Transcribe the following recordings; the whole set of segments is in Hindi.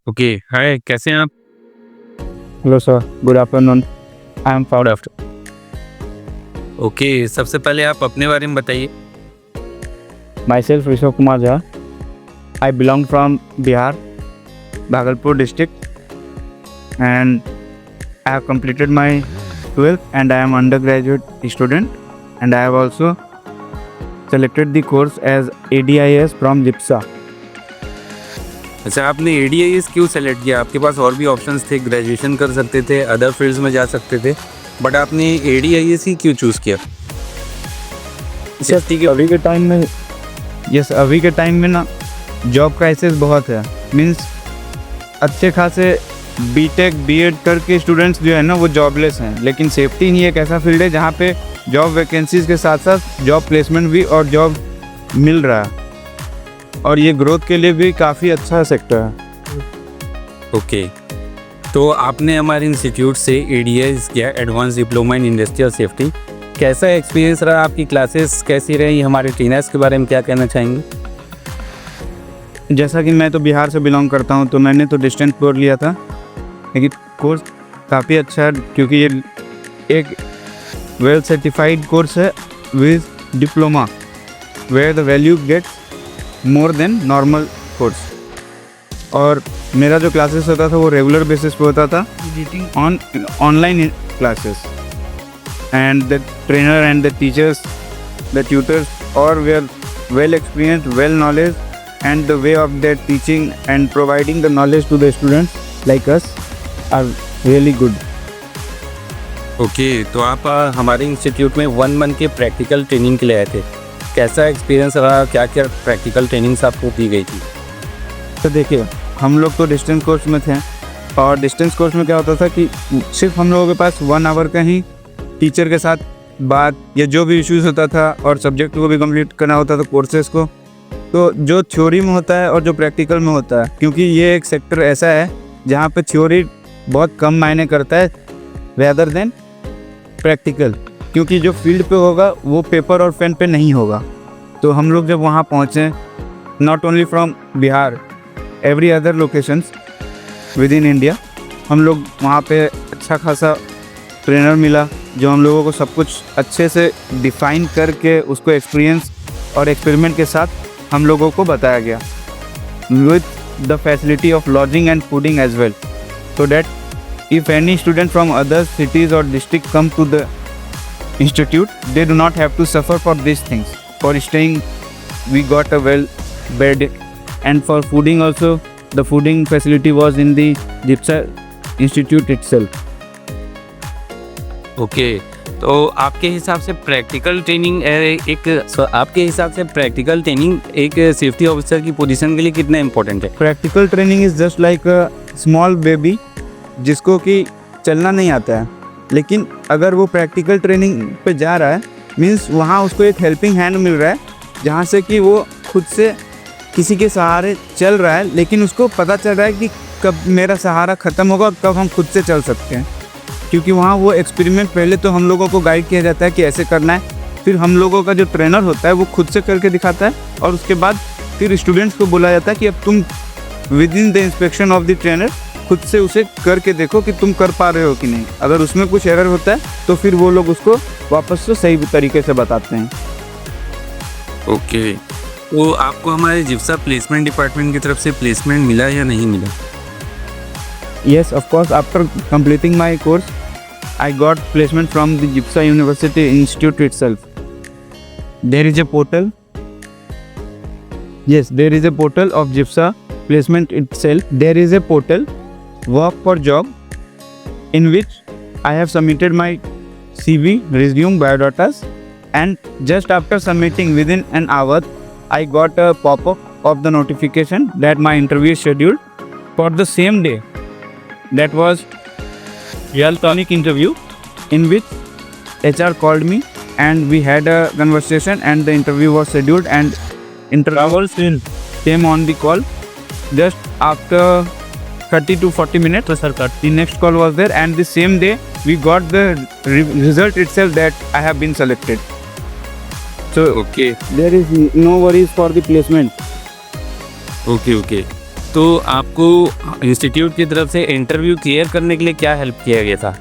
ओके, हाय, कैसे हैं आप? Hello, sir. Good afternoon. I am proud after. Okay, सबसे पहले आप अपने बारे में बताइए। Myself, Rishabh Kumar Jha. I belong from Bihar, Bhagalpur district, and I have completed my 12th and I am undergraduate student, and I have also selected the course as ADIS from JIPSA. अच्छा, आपने एडीआईएस क्यों सेलेक्ट किया? आपके पास और भी ऑप्शंस थे, ग्रेजुएशन कर सकते थे, अदर फील्ड्स में जा सकते थे, बट आपने एडीआईएस ही क्यों चूज़ किया? सेफ्टी के अभी के टाइम में ना जॉब क्राइसिस बहुत है। मीन्स अच्छे खासे बीटेक बीएड करके स्टूडेंट्स जो है ना वो जॉबलेस हैं, लेकिन सेफ्टी ही एक ऐसा फील्ड है जहाँ पे जॉब वैकेंसीज के साथ साथ जॉब प्लेसमेंट भी और जॉब मिल रहा है, और ये ग्रोथ के लिए भी काफ़ी अच्छा सेक्टर है। ओके, तो आपने हमारे इंस्टीट्यूट से एडीआईएस किया, advance diploma in industrial safety. कैसा एक्सपीरियंस रहा? आपकी क्लासेस कैसी रही? हमारे ट्रेनर्स के बारे में क्या कहना चाहेंगे? जैसा कि मैं तो बिहार से बिलोंग करता हूँ, तो मैंने तो डिस्टेंस कोर्स लिया था, लेकिन कोर्स काफ़ी अच्छा है क्योंकि ये एक वेल सर्टिफाइड कोर्स है with diploma, where the value gets more than normal course. और मेरा जो क्लासेस होता था वो रेगुलर बेसिस पे होता था, online classes, and the trainer and the teachers, the tutors और were well experienced, well knowledge, and the way of their teaching and providing the knowledge to the students like us are really good. Okay, तो आप हमारे इंस्टीट्यूट में 1 मंथ के प्रैक्टिकल ट्रेनिंग के लिए आए थे। कैसा एक्सपीरियंस रहा? क्या क्या प्रैक्टिकल ट्रेनिंग्स आपको दी गई थी? तो देखिए, हम लोग तो डिस्टेंस कोर्स में थे, और डिस्टेंस कोर्स में क्या होता था कि सिर्फ हम लोगों के पास 1 आवर का ही टीचर के साथ बात या जो भी इश्यूज़ होता था, और सब्जेक्ट को भी कंप्लीट करना होता था, कोर्सेज को। तो जो थ्योरी में होता है और जो प्रैक्टिकल में होता है, क्योंकि ये एक सेक्टर ऐसा है जहाँ पे थ्योरी बहुत कम मायने करता है रेदर देन प्रैक्टिकल, क्योंकि जो फील्ड पे होगा वो पेपर और पेन पे नहीं होगा। तो हम लोग जब वहाँ पहुँचे, not only from Bihar, every other locations with in India, हम लोग वहाँ पे अच्छा खासा ट्रेनर मिला जो हम लोगों को सब कुछ अच्छे से डिफ़ाइन करके उसको एक्सपीरियंस और एक्सपेरिमेंट के साथ हम लोगों को बताया गया, with the facility of lodging and fooding as well, so that if any student from other cities और district come to the institute, they do not have to suffer for this things. For staying we got a well bed, and for fooding also the fooding facility was in the जिप्सा इंस्टीट्यूट इटसेल्फ। ओके, तो आपके हिसाब से प्रैक्टिकल ट्रेनिंग एक सेफ्टी ऑफिसर की पोजीशन के लिए कितना इम्पोर्टेंट है? Practical training is just like a small baby जिसको कि चलना नहीं आता है, लेकिन अगर वो प्रैक्टिकल ट्रेनिंग पे जा रहा है, मीन्स वहाँ उसको एक हेल्पिंग हैंड मिल रहा है जहाँ से कि वो खुद से किसी के सहारे चल रहा है, लेकिन उसको पता चल रहा है कि कब मेरा सहारा ख़त्म होगा, कब हम खुद से चल सकते हैं। क्योंकि वहाँ वो एक्सपेरिमेंट पहले तो हम लोगों को गाइड किया जाता है कि ऐसे करना है, फिर हम लोगों का जो ट्रेनर होता है वो खुद से करके दिखाता है, और उसके बाद फिर स्टूडेंट्स को बोला जाता है कि अब तुम with in the inspection of the trainer खुद से उसे करके देखो कि तुम कर पा रहे हो कि नहीं। अगर उसमें कुछ एरर होता है तो फिर वो लोग उसको वापस से सही तरीके से बताते हैं। ओके, तो आपको हमारे जिप्सा प्लेसमेंट डिपार्टमेंट की तरफ से प्लेसमेंट मिला या नहीं मिला? Yes, of course. After completing my course, I got placement from the JIPSA University Institute itself. There is a portal. Yes, there is a portal of JIPSA placement itself. There is a portal, Work for Job, in which I have submitted my CV, resume, biodatas, and just after submitting within an hour, I got a pop-up of the notification that my interview is scheduled for the same day. That was electronic interview in which HR called me and we had a conversation, and the interview was scheduled, and interview came on the call just after 30 to 40 minutes. The next call was there, and the same day we got the result itself that I have been selected. So okay there is no worries for the placement. Okay okay तो आपको इंस्टीट्यूट की तरफ से इंटरव्यू क्लियर करने के लिए क्या हेल्प किया गया था?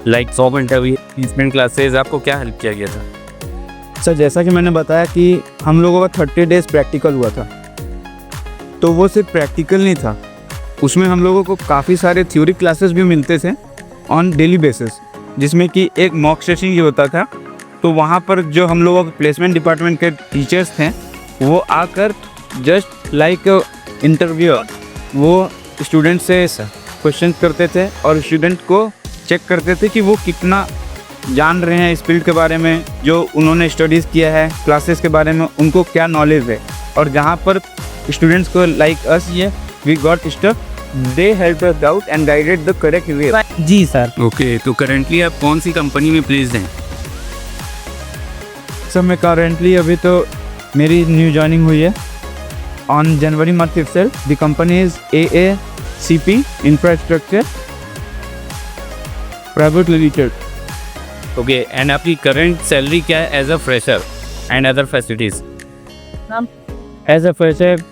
Like job interview, placement classes, आपको क्या हेल्प किया गया था? सर जैसा कि मैंने बताया कि हम लोगों का 30 डेज प्रैक्टिकल हुआ था, तो वो सिर्फ प्रैक्टिकल नहीं था, उसमें हम लोगों को काफ़ी सारे थ्योरी क्लासेस भी मिलते थे ऑन डेली बेसिस, जिसमें कि एक मॉक सेशन ही होता था। तो वहाँ पर जो हम लोगों के प्लेसमेंट डिपार्टमेंट के टीचर्स थे वो आकर जस्ट लाइक इंटरव्यूअर वो स्टूडेंट से क्वेश्चन करते थे और स्टूडेंट को चेक करते थे कि वो कितना जान रहे हैं इस फील्ड के बारे में, जो उन्होंने स्टडीज़ किया है, क्लासेस के बारे में उनको क्या नॉलेज है। और जहाँ पर स्टूडेंट्स को लाइक अस ये we got stuff, they help us out and guided the correct way. जी सर। ओके, तो करेंटली आप कौन सी कंपनी में प्लेस्ड हैं? सर मैं करेंटली अभी तो मेरी न्यू जॉइनिंग हुई है on January month itself. The company is AACP infrastructure private limited. Okay, and आपकी करंट सैलरी क्या है as a fresher and other facilities? As a fresher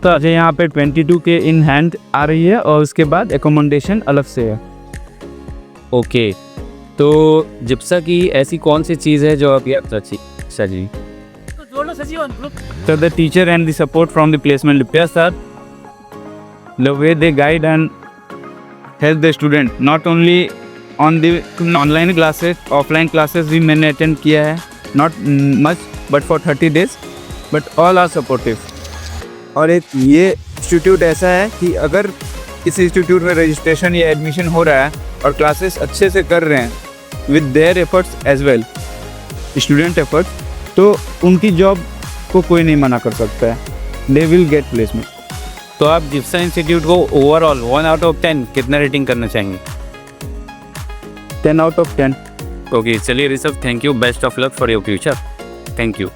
तो अजय यहाँ पे 22K इन हैंड आ रही है और उसके बाद एकोमोडेशन अलग से है। ओके, तो जिप्सा की ऐसी कौन सी चीज़ है जो आप ये अच्छी जी? So the teacher and the support from the placement peers are the way they guide and help the student. Not only on the online classes, offline classes भी मैंने attend किया है, not much but for 30 days, but all are supportive. और एक ये इंस्टीट्यूट ऐसा है कि अगर इस इंस्टीट्यूट में रजिस्ट्रेशन या एडमिशन हो रहा है और क्लासेस अच्छे से कर रहे हैं with their efforts as well, student efforts, तो उनकी जॉब को कोई नहीं मना कर सकता है। They will get placement. तो आप जिप्सा इंस्टीट्यूट को ओवरऑल 1 आउट ऑफ 10 कितना रेटिंग करना चाहेंगे? 10 out of 10। ओके, चलिए Rishabh, thank you, best of luck for your future. Thank you.